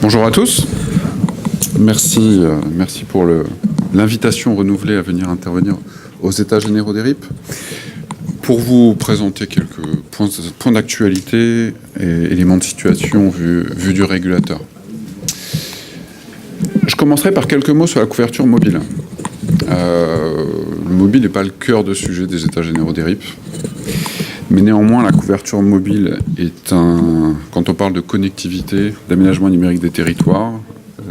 Bonjour à tous. Merci pour l'invitation renouvelée à venir intervenir aux États généraux des RIP. Pour vous présenter quelques points d'actualité et éléments de situation vus du régulateur. Je commencerai par quelques mots sur la couverture mobile. Le mobile n'est pas le cœur de sujet des États généraux des RIP. Mais néanmoins, la couverture mobile est quand on parle de connectivité, d'aménagement numérique des territoires,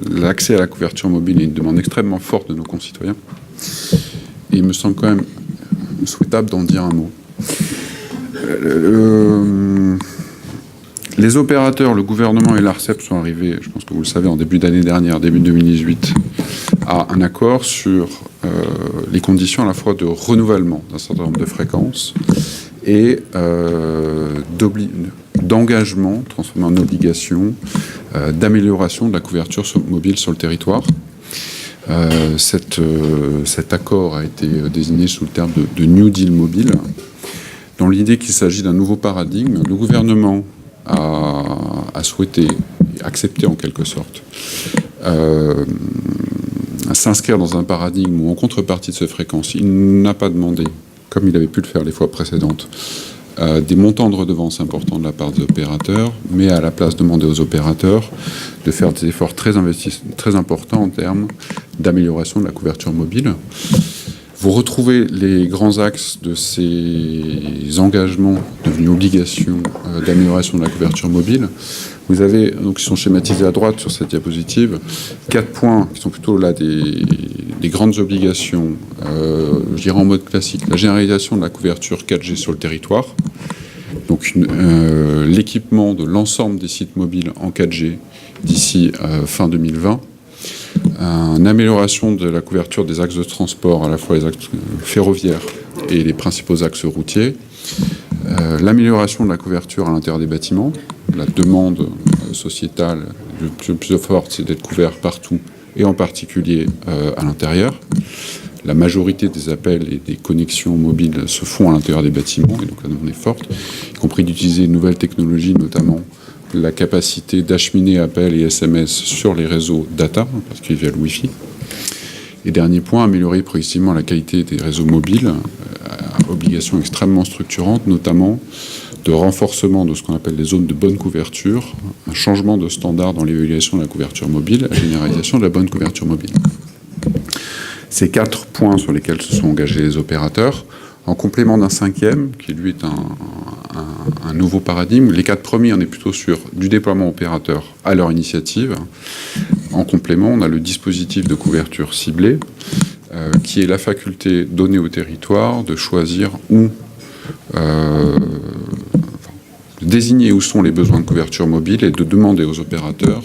l'accès à la couverture mobile est une demande extrêmement forte de nos concitoyens. Et il me semble quand même souhaitable d'en dire un mot. Les opérateurs, le gouvernement et l'ARCEP sont arrivés, je pense que vous le savez, en début d'année dernière, début 2018, à un accord sur les conditions à la fois de renouvellement d'un certain nombre de fréquences et d'engagement, transformé en obligation, d'amélioration de la couverture mobile sur le territoire. Cet accord a été désigné sous le terme de New Deal mobile, dans l'idée qu'il s'agit d'un nouveau paradigme. Le gouvernement a souhaité, accepter en quelque sorte, s'inscrire dans un paradigme où, en contrepartie de ces fréquences, il n'a pas demandé, comme il avait pu le faire les fois précédentes, des montants de redevances importants de la part des opérateurs, mais à la place demander aux opérateurs de faire des efforts très importants en termes d'amélioration de la couverture mobile. Vous retrouvez les grands axes de ces engagements devenus obligations d'amélioration de la couverture mobile. Vous avez, donc, qui sont schématisés à droite sur cette diapositive, 4 points qui sont plutôt là des grandes obligations, je dirais en mode classique, la généralisation de la couverture 4G sur le territoire, donc l'équipement de l'ensemble des sites mobiles en 4G d'ici fin 2020, une amélioration de la couverture des axes de transport, à la fois les axes ferroviaires et les principaux axes routiers, l'amélioration de la couverture à l'intérieur des bâtiments. La demande sociétale de plus forte, c'est d'être couvert partout, et en particulier à l'intérieur. La majorité des appels et des connexions mobiles se font à l'intérieur des bâtiments, et donc la demande est forte, y compris d'utiliser une nouvelle technologie, notamment la capacité d'acheminer appels et SMS sur les réseaux data, parce qu'il y a le Wi-Fi. Et dernier point, améliorer progressivement la qualité des réseaux mobiles, obligation extrêmement structurante, notamment de renforcement de ce qu'on appelle les zones de bonne couverture, un changement de standard dans l'évaluation de la couverture mobile, la généralisation de la bonne couverture mobile. Ces 4 points sur lesquels se sont engagés les opérateurs, en complément d'un 5e, qui lui est un nouveau paradigme. Les 4 premiers, on est plutôt sur du déploiement opérateur à leur initiative. En complément, on a le dispositif de couverture ciblée, qui est la faculté donnée au territoire de choisir où de désigner où sont les besoins de couverture mobile et de demander aux opérateurs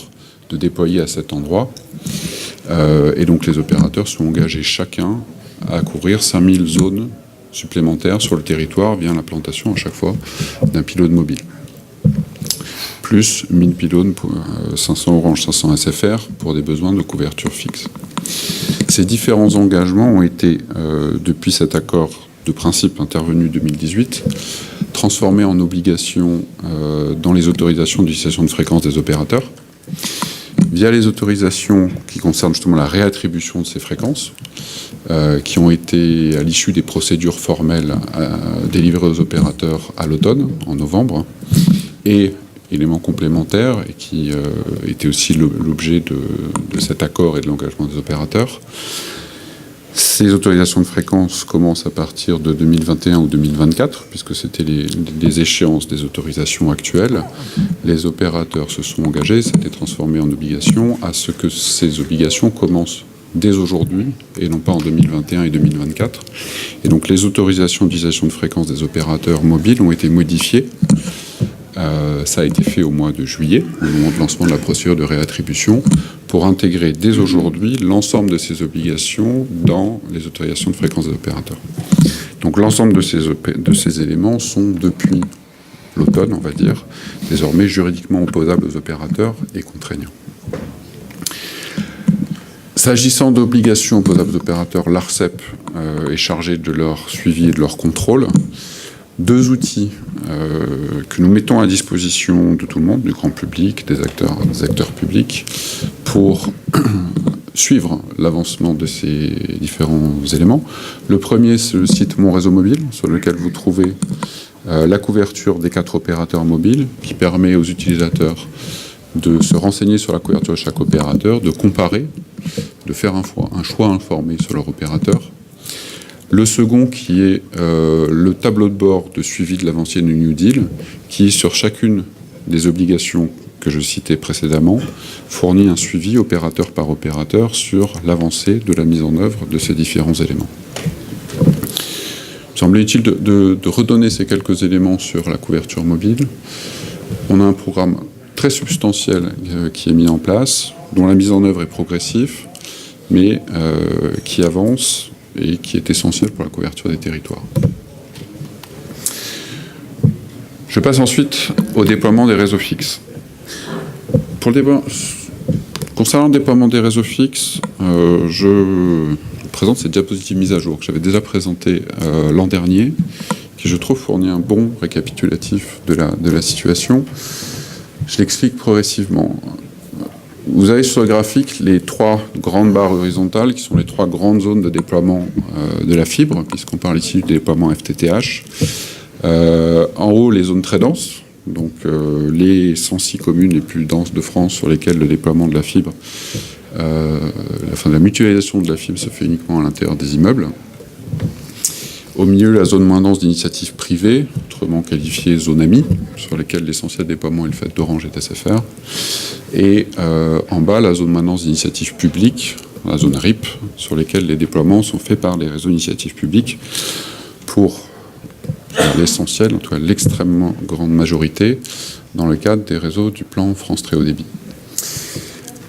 de déployer à cet endroit. Et donc les opérateurs sont engagés chacun à couvrir 5000 zones supplémentaires sur le territoire via l'implantation à chaque fois d'un pylône mobile. Plus 1000 pylônes, 500 Orange, 500 SFR pour des besoins de couverture fixe. Ces différents engagements ont été, depuis cet accord de principe intervenu 2018, transformés en obligations dans les autorisations d'utilisation de fréquences des opérateurs, via les autorisations qui concernent justement la réattribution de ces fréquences, qui ont été à l'issue des procédures formelles délivrées aux opérateurs à l'automne, en novembre, et éléments complémentaires, et qui était aussi l'objet de cet accord et de l'engagement des opérateurs. Ces autorisations de fréquences commencent à partir de 2021 ou 2024, puisque c'était les échéances des autorisations actuelles. Les opérateurs se sont engagés, ça a été transformé en obligation, à ce que ces obligations commencent dès aujourd'hui, et non pas en 2021 et 2024. Et donc les autorisations d'utilisation de fréquences des opérateurs mobiles ont été modifiées. Ça a été fait au mois de juillet, au moment de lancement de la procédure de réattribution, pour intégrer dès aujourd'hui l'ensemble de ces obligations dans les autorisations de fréquences des opérateurs. Donc l'ensemble de ces éléments sont, depuis l'automne, on va dire, désormais juridiquement opposables aux opérateurs et contraignants. S'agissant d'obligations opposables aux opérateurs, l'ARCEP est chargé de leur suivi et de leur contrôle. 2 outils que nous mettons à disposition de tout le monde, du grand public, des acteurs publics, pour suivre l'avancement de ces différents éléments. Le premier, c'est le site Mon Réseau Mobile, sur lequel vous trouvez la couverture des 4 opérateurs mobiles, qui permet aux utilisateurs de se renseigner sur la couverture de chaque opérateur, de comparer, de faire un choix informé sur leur opérateur. Le second, qui est le tableau de bord de suivi de l'avancée du New Deal, qui, sur chacune des obligations que je citais précédemment, fournit un suivi opérateur par opérateur sur l'avancée de la mise en œuvre de ces différents éléments. Il me semblait utile de redonner ces quelques éléments sur la couverture mobile. On a un programme très substantiel qui est mis en place, dont la mise en œuvre est progressive, mais qui avance et qui est essentiel pour la couverture des territoires. Je passe ensuite au déploiement des réseaux fixes. Concernant le déploiement des réseaux fixes, je présente cette diapositive mise à jour que j'avais déjà présentée l'an dernier, qui je trouve fournit un bon récapitulatif de la situation. Je l'explique progressivement. Vous avez sur le graphique les 3 grandes barres horizontales qui sont les 3 grandes zones de déploiement de la fibre, puisqu'on parle ici du déploiement FTTH. En haut, les zones très denses, donc les 106 communes les plus denses de France sur lesquelles le déploiement de la fibre, la mutualisation de la fibre se fait uniquement à l'intérieur des immeubles. Au milieu, la zone moins dense d'initiatives privées, autrement qualifiée zone AMI, sur lesquelles l'essentiel déploiement est le fait d'Orange et d'SFR. Et en bas, la zone moins dense d'initiatives publiques, la zone RIP, sur lesquelles les déploiements sont faits par les réseaux d'initiatives publiques pour l'essentiel, en tout cas l'extrêmement grande majorité, dans le cadre des réseaux du plan France Très Haut Débit.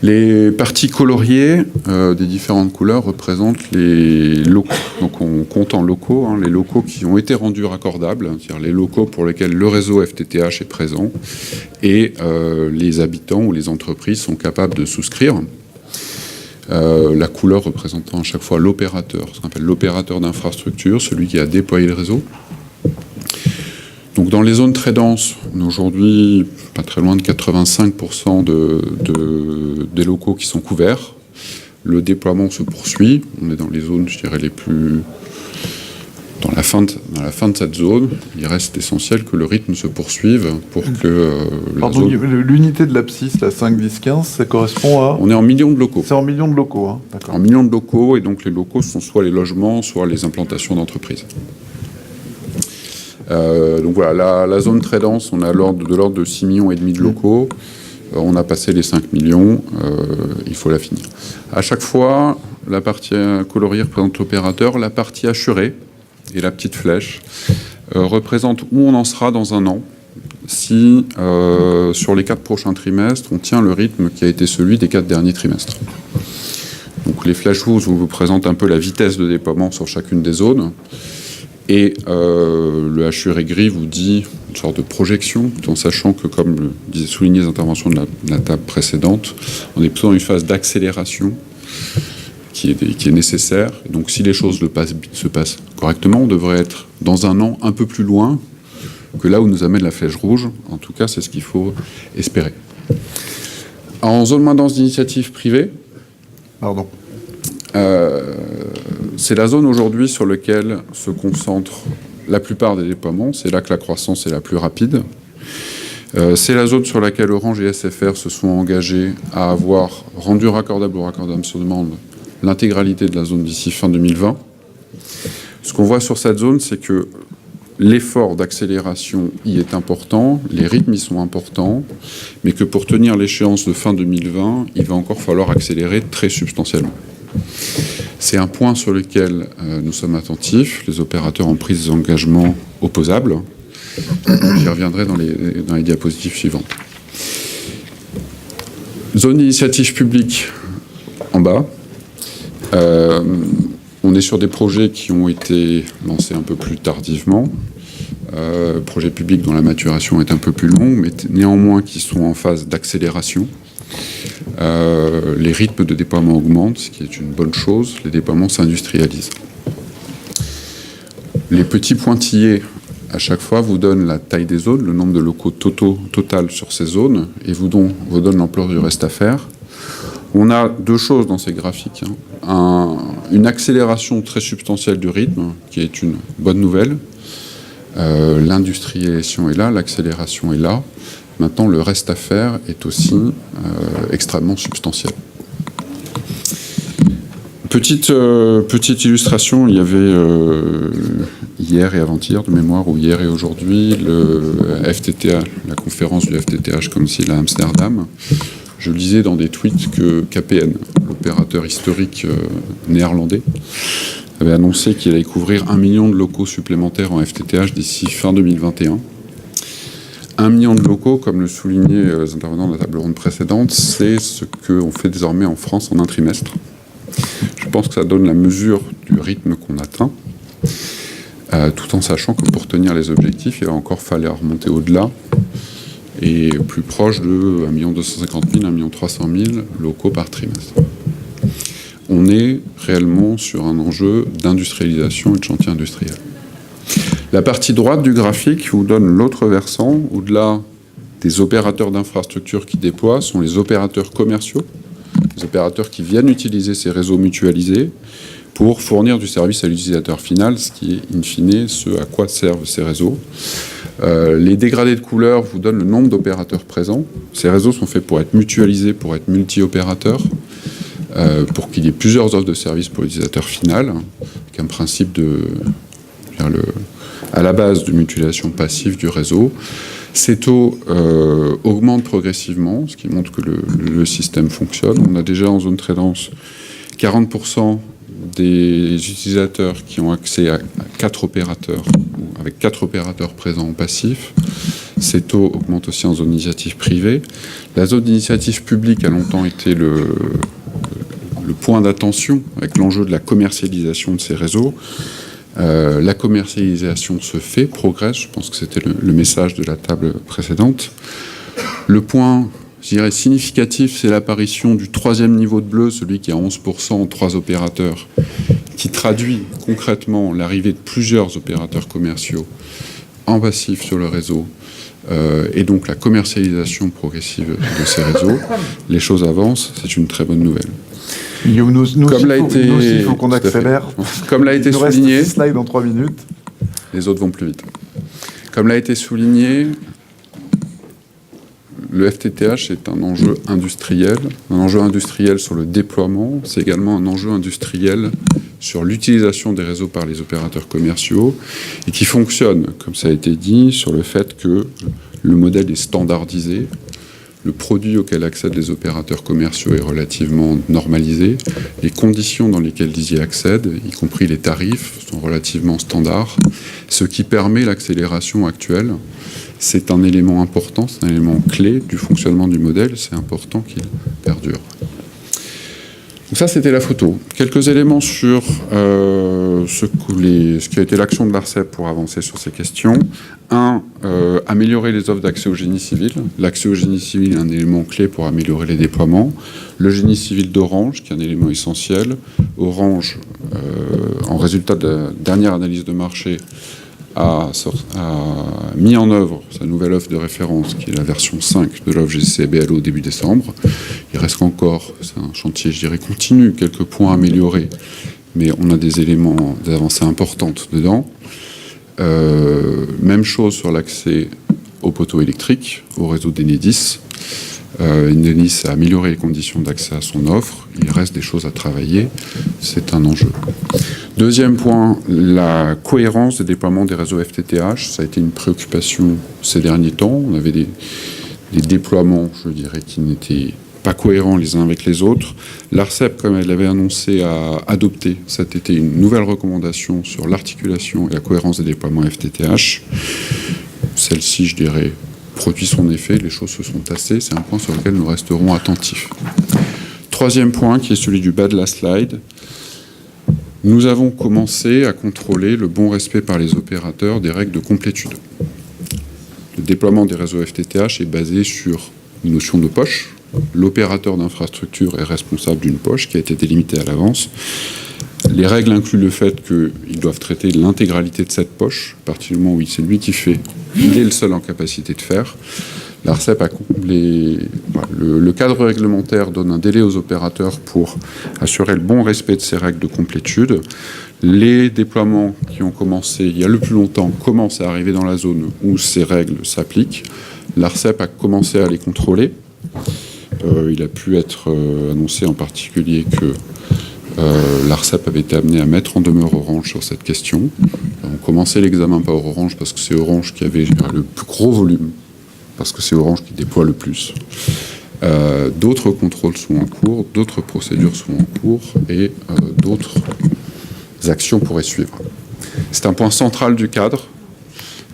Les parties coloriées des différentes couleurs représentent les locaux. Donc on compte en locaux, les locaux qui ont été rendus raccordables, c'est-à-dire les locaux pour lesquels le réseau FTTH est présent et les habitants ou les entreprises sont capables de souscrire. La couleur représentant à chaque fois l'opérateur, ce qu'on appelle l'opérateur d'infrastructure, celui qui a déployé le réseau. Donc dans les zones très denses, on a aujourd'hui pas très loin de 85% des locaux qui sont couverts. Le déploiement se poursuit. On est dans les zones, je dirais, les plus... Dans la fin de cette zone, il reste essentiel que le rythme se poursuive pour que l'unité de l'abscisse, la 5, 10, 15, ça correspond à... On est en millions de locaux. C'est en millions de locaux, hein, d'accord. En millions de locaux, et donc les locaux sont soit les logements, soit les implantations d'entreprises. Donc voilà, la zone très dense, on a de l'ordre de 6,5 millions de locaux. On a passé les 5 millions, il faut la finir. À chaque fois, la partie coloriée représente l'opérateur, la partie assurée, et la petite flèche, représente où on en sera dans un an, si sur les 4 prochains trimestres, on tient le rythme qui a été celui des 4 derniers trimestres. Donc les flèches rouges vous présentent un peu la vitesse de déploiement sur chacune des zones. Et le hachuré gris vous dit une sorte de projection, tout en sachant que, comme le souligné les interventions de la table précédente, on est plutôt dans une phase d'accélération qui est nécessaire. Et donc si les choses se passent correctement, on devrait être dans un an un peu plus loin que là où nous amène la flèche rouge. En tout cas, c'est ce qu'il faut espérer. En zone moins dense d'initiatives privées, c'est la zone aujourd'hui sur laquelle se concentrent la plupart des déploiements. C'est là que la croissance est la plus rapide. C'est la zone sur laquelle Orange et SFR se sont engagés à avoir rendu raccordable ou raccordable sur demande l'intégralité de la zone d'ici fin 2020. Ce qu'on voit sur cette zone, c'est que l'effort d'accélération y est important, les rythmes y sont importants, mais que pour tenir l'échéance de fin 2020, il va encore falloir accélérer très substantiellement. C'est un point sur lequel nous sommes attentifs. Les opérateurs ont pris des engagements opposables. J'y reviendrai dans les diapositives suivantes. Zone d'initiative publique en bas. On est sur des projets qui ont été lancés un peu plus tardivement. Projets publics dont la maturation est un peu plus longue, mais néanmoins qui sont en phase d'accélération. Les rythmes de déploiement augmentent, ce qui est une bonne chose. Les déploiements s'industrialisent. Les petits pointillés à chaque fois, vous donne la taille des zones, le nombre de locaux total sur ces zones, et vous donne l'ampleur du reste à faire. On a deux choses dans ces graphiques. Une accélération très substantielle du rythme, qui est une bonne nouvelle. L'industrialisation est là, l'accélération est là. Maintenant, le reste à faire est aussi extrêmement substantiel. Petite illustration, il y avait hier et avant-hier de mémoire, ou hier et aujourd'hui, le FTTH, la conférence du FTTH comme s'il à Amsterdam. Je lisais dans des tweets que KPN, l'opérateur historique néerlandais, avait annoncé qu'il allait couvrir 1 million de locaux supplémentaires en FTTH d'ici fin 2021. 1 million de locaux, comme le soulignaient les intervenants de la table ronde précédente, c'est ce qu'on fait désormais en France en un trimestre. Je pense que ça donne la mesure du rythme qu'on atteint, tout en sachant que pour tenir les objectifs, il va encore falloir remonter au-delà et plus proche de 1 250 000, 1 300 000 locaux par trimestre. On est réellement sur un enjeu d'industrialisation et de chantier industriel. La partie droite du graphique vous donne l'autre versant, au-delà des opérateurs d'infrastructures qui déploient, sont les opérateurs commerciaux, les opérateurs qui viennent utiliser ces réseaux mutualisés pour fournir du service à l'utilisateur final, ce qui est in fine ce à quoi servent ces réseaux. Les dégradés de couleurs vous donnent le nombre d'opérateurs présents. Ces réseaux sont faits pour être mutualisés, pour être multi-opérateurs, pour qu'il y ait plusieurs offres de services pour l'utilisateur final, avec un principe à la base de mutualisation passive du réseau. Ces taux augmentent progressivement, ce qui montre que le système fonctionne. On a déjà en zone très dense 40% des utilisateurs qui ont accès à 4 opérateurs, ou avec 4 opérateurs présents en passif. Ces taux augmentent aussi en zone d'initiative privée. La zone d'initiative publique a longtemps été le point d'attention avec l'enjeu de la commercialisation de ces réseaux. La commercialisation se fait, progresse, je pense que c'était le message de la table précédente. Le point, je dirais, significatif, c'est l'apparition du 3e niveau de bleu, celui qui a 11% en 3 opérateurs, qui traduit concrètement l'arrivée de plusieurs opérateurs commerciaux en passif sur le réseau, et donc la commercialisation progressive de ces réseaux. Les choses avancent, c'est une très bonne nouvelle. Nous aussi, il faut qu'on accélère. Comme l'a été souligné, reste 6 slides en 3 minutes. Les autres vont plus vite. Comme l'a été souligné, le FTTH est un enjeu industriel sur le déploiement, c'est également un enjeu industriel sur l'utilisation des réseaux par les opérateurs commerciaux et qui fonctionne, comme ça a été dit, sur le fait que le modèle est standardisé, le produit auquel accèdent les opérateurs commerciaux est relativement normalisé, les conditions dans lesquelles ils y accèdent, y compris les tarifs, sont relativement standards, ce qui permet l'accélération actuelle. C'est un élément important, c'est un élément clé du fonctionnement du modèle, c'est important qu'il perdure. Donc ça, c'était la photo. Quelques éléments sur ce qui a été l'action de l'ARCEP pour avancer sur ces questions. Améliorer les offres d'accès au génie civil. L'accès au génie civil est un élément clé pour améliorer les déploiements. Le génie civil d'Orange, qui est un élément essentiel. Orange, en résultat de la dernière analyse de marché, a mis en œuvre sa nouvelle offre de référence, qui est la version 5 de l'offre GCBLO début décembre. Il reste encore, c'est un chantier, je dirais, continu, quelques points à améliorer, mais on a des éléments, des avancées importantes dedans. Même chose sur l'accès au poteau électrique, au réseau d'Enedis. Enedis a amélioré les conditions d'accès à son offre. Il reste des choses à travailler. C'est un enjeu. Deuxième point, la cohérence des déploiements des réseaux FTTH. Ça a été une préoccupation ces derniers temps. On avait des déploiements, je dirais, qui n'étaient pas cohérents les uns avec les autres. L'ARCEP, comme elle l'avait annoncé, a adopté cet été une nouvelle recommandation sur l'articulation et la cohérence des déploiements FTTH. Celle-ci, je dirais, produit son effet, les choses se sont tassées, c'est un point sur lequel nous resterons attentifs. Troisième point, qui est celui du bas de la slide. Nous avons commencé à contrôler le bon respect par les opérateurs des règles de complétude. Le déploiement des réseaux FTTH est basé sur une notion de poche. L'opérateur d'infrastructure est responsable d'une poche qui a été délimitée à l'avance. Les règles incluent le fait qu'ils doivent traiter l'intégralité de cette poche, à partir du moment où c'est lui qui fait, il est le seul en capacité de faire. L'ARCEP a le cadre réglementaire donne un délai aux opérateurs pour assurer le bon respect de ces règles de complétude. Les déploiements qui ont commencé il y a le plus longtemps commencent à arriver dans la zone où ces règles s'appliquent. L'ARCEP a commencé à les contrôler. Il a pu être annoncé en particulier que l'ARCEP avait été amené à mettre en demeure Orange sur cette question. On commençait l'examen par Orange parce que c'est Orange qui avait le plus gros volume, parce que c'est Orange qui déploie le plus. D'autres contrôles sont en cours, d'autres procédures sont en cours et d'autres actions pourraient suivre. C'est un point central du cadre.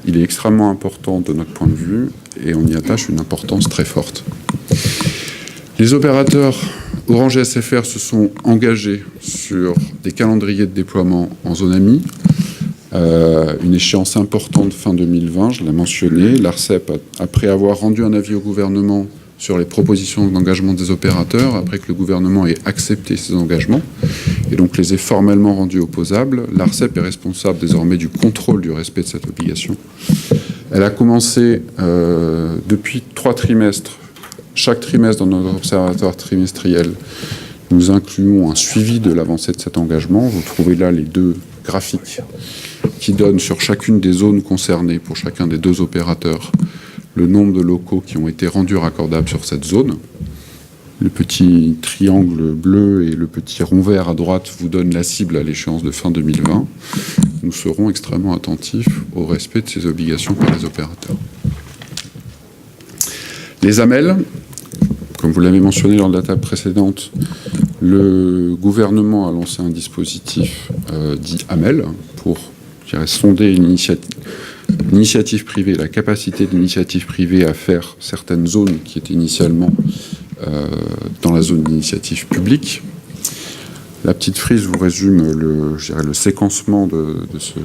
Il est extrêmement important de notre point de vue et on y attache une importance très forte. Les opérateurs Orange et SFR se sont engagés sur des calendriers de déploiement en zone AMI. Une échéance importante fin 2020, je l'ai mentionné. L'ARCEP, après avoir rendu un avis au gouvernement sur les propositions d'engagement des opérateurs, après que le gouvernement ait accepté ces engagements, et donc les ait formellement rendus opposables, l'ARCEP est responsable désormais du contrôle du respect de cette obligation. Elle a commencé depuis 3 trimestres. Chaque trimestre, dans notre observatoire trimestriel, nous incluons un suivi de l'avancée de cet engagement. Vous trouvez là les 2 graphiques qui donnent sur chacune des zones concernées, pour chacun des 2 opérateurs, le nombre de locaux qui ont été rendus raccordables sur cette zone. Le petit triangle bleu et le petit rond vert à droite vous donnent la cible à l'échéance de fin 2020. Nous serons extrêmement attentifs au respect de ces obligations par les opérateurs. Les AMEL, comme vous l'avez mentionné lors de la table précédente, le gouvernement a lancé un dispositif dit AMEL pour sonder une initiative privée, la capacité de l'initiative privée à faire certaines zones qui étaient initialement dans la zone d'initiative publique. La petite frise vous résume le séquencement de ce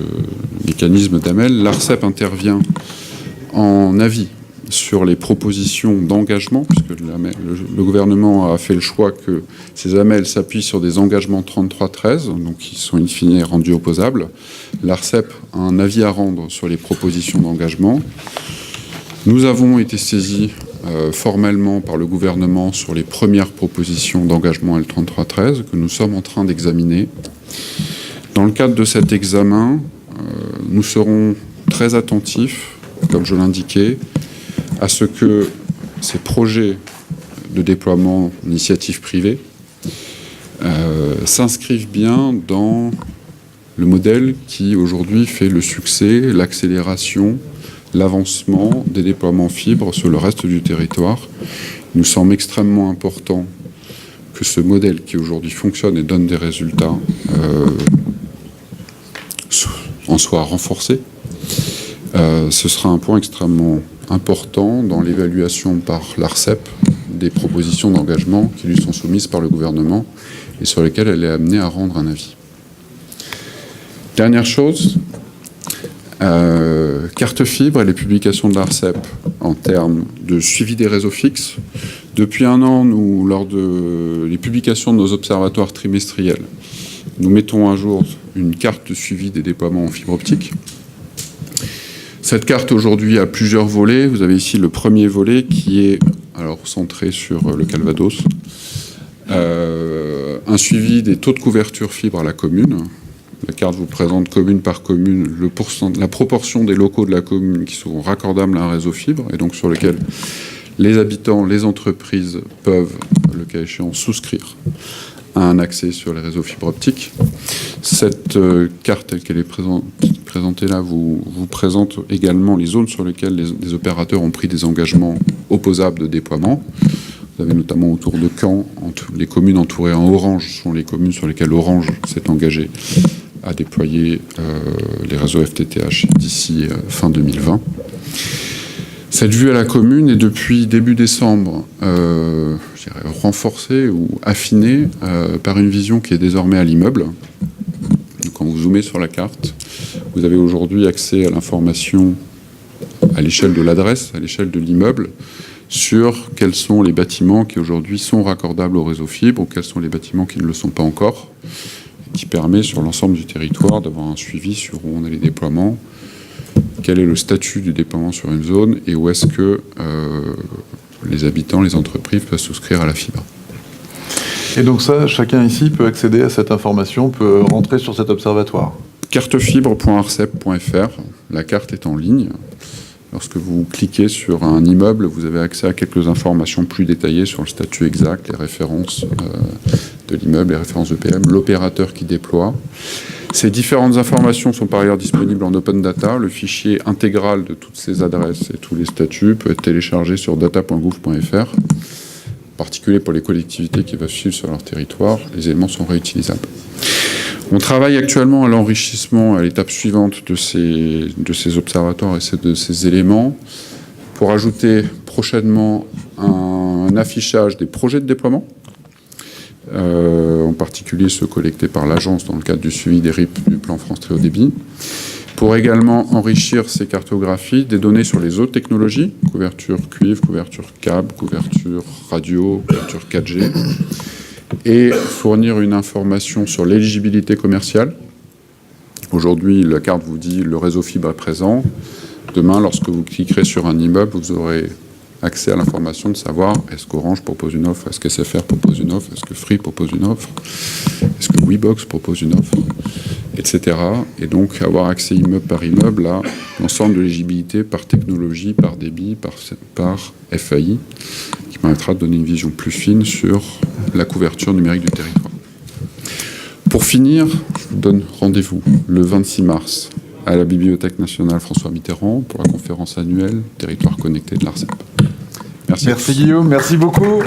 mécanisme d'AMEL. L'ARCEP intervient en avis sur les propositions d'engagement, puisque le gouvernement a fait le choix que ces AMEL s'appuient sur des engagements 33-13, donc qui sont in fine rendus opposables. L'ARCEP a un avis à rendre sur les propositions d'engagement. Nous avons été saisis formellement par le gouvernement sur les premières propositions d'engagement L33-13 que nous sommes en train d'examiner. Dans le cadre de cet examen, nous serons très attentifs, comme je l'indiquais, à ce que ces projets de déploiement d'initiative privée s'inscrivent bien dans le modèle qui aujourd'hui fait le succès, l'accélération, l'avancement des déploiements fibres sur le reste du territoire. Il nous semble extrêmement important que ce modèle qui aujourd'hui fonctionne et donne des résultats en soit renforcé. Ce sera un point extrêmement important dans l'évaluation par l'ARCEP des propositions d'engagement qui lui sont soumises par le gouvernement et sur lesquelles elle est amenée à rendre un avis. Dernière chose, carte fibre et les publications de l'ARCEP en termes de suivi des réseaux fixes. Depuis 1 an, nous, lors de les publications de nos observatoires trimestriels, nous mettons à jour une carte de suivi des déploiements en fibre optique. Cette carte aujourd'hui a plusieurs volets. Vous avez ici le premier volet qui est centré sur le Calvados. Un suivi des taux de couverture fibre à la commune. La carte vous présente commune par commune la proportion des locaux de la commune qui seront raccordables à un réseau fibre et donc sur lequel les habitants, les entreprises peuvent, le cas échéant, souscrire à un accès sur les réseaux fibre optiques. Cette carte telle qu'elle est présentée là vous présente également les zones sur lesquelles les opérateurs ont pris des engagements opposables de déploiement. Vous avez notamment autour de Caen, les communes entourées en orange sont les communes sur lesquelles Orange s'est engagé à déployer les réseaux FTTH d'ici fin 2020. Cette vue à la commune est depuis début décembre renforcée ou affinée par une vision qui est désormais à l'immeuble. Quand vous zoomez sur la carte, vous avez aujourd'hui accès à l'information à l'échelle de l'adresse, à l'échelle de l'immeuble, sur quels sont les bâtiments qui aujourd'hui sont raccordables au réseau fibre ou quels sont les bâtiments qui ne le sont pas encore. qui permet sur l'ensemble du territoire d'avoir un suivi sur où on a les déploiements, quel est le statut du déploiement sur une zone et où est-ce que les habitants, les entreprises peuvent souscrire à la fibre. Et donc ça, chacun ici peut accéder à cette information, peut rentrer sur cet observatoire. Cartefibre.arcep.fr, la carte est en ligne. Lorsque vous cliquez sur un immeuble, vous avez accès à quelques informations plus détaillées sur le statut exact, les références de l'immeuble, les références de PM, l'opérateur qui déploie. Ces différentes informations sont par ailleurs disponibles en open data. Le fichier intégral de toutes ces adresses et tous les statuts peut être téléchargé sur data.gouv.fr. En particulier pour les collectivités qui veulent suivre sur leur territoire, les éléments sont réutilisables. On travaille actuellement à l'enrichissement, à l'étape suivante de ces observatoires et de ces éléments pour ajouter prochainement un affichage des projets de déploiement, en particulier ceux collectés par l'agence dans le cadre du suivi des RIP du plan France Très Haut Débit, pour également enrichir ces cartographies des données sur les autres technologies, couverture cuivre, couverture câble, couverture radio, couverture 4G, et fournir une information sur l'éligibilité commerciale. Aujourd'hui, la carte vous dit le réseau fibre est présent. Demain, lorsque vous cliquerez sur un immeuble, vous aurez accès à l'information de savoir est-ce qu'Orange propose une offre, est-ce que SFR propose une offre, est-ce que Free propose une offre, est-ce que WeBox propose une offre, etc. Et donc avoir accès immeuble par immeuble à l'ensemble de l'éligibilité par technologie, par débit, par FAI, qui permettra de donner une vision plus fine sur la couverture numérique du territoire. Pour finir, je vous donne rendez-vous le 26 mars à la Bibliothèque nationale François Mitterrand pour la conférence annuelle Territoire connecté de l'ARCEP. Merci. Merci Guillaume, merci beaucoup.